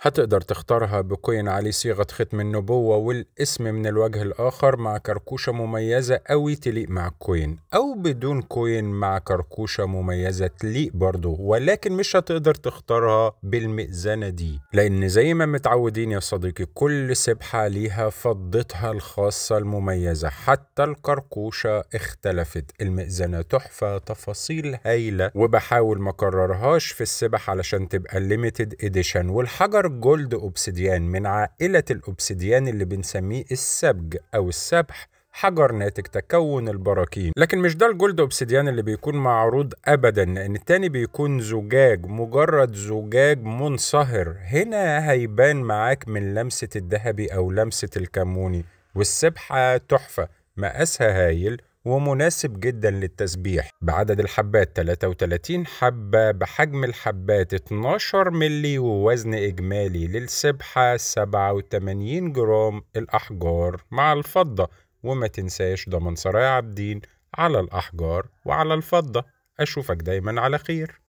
هتقدر تختارها بكوين عليه صيغة ختم النبوة والاسم من الوجه الآخر مع كركوشة مميزة أوي تليق مع الكوين، أو بدون كوين مع كركوشة مميزة تليق برضه، ولكن مش هتقدر تختارها بالمئذنة دي، لأن زي ما متعودين يا صديقي كل سبحة ليها فضتها الخاصة المميزة. حتى الكركوشة اختلفت، المئذنة تحفة، تفاصيل هايلة، وبحاول مكررهاش في السبح علشان تبقى limited edition. والحجر جولد اوبسيديان من عائلة الاوبسيديان اللي بنسميه السبج او السبح، حجر ناتج تكون البراكين. لكن مش ده الجولد اوبسيديان اللي بيكون معروض ابدا، لان التاني بيكون زجاج، مجرد زجاج منصهر. هنا هيبان معاك من لمسة الذهبي او لمسة الكموني. والسبحة تحفة، مقاسها هايل ومناسب جدا للتسبيح، بعدد الحبات 33 حبة، بحجم الحبات 12 ملي، ووزن إجمالي للسبحة 87 جرام الأحجار مع الفضة. وما تنساش ضمان سرايا عابدين على الأحجار وعلى الفضة. أشوفك دايما على خير.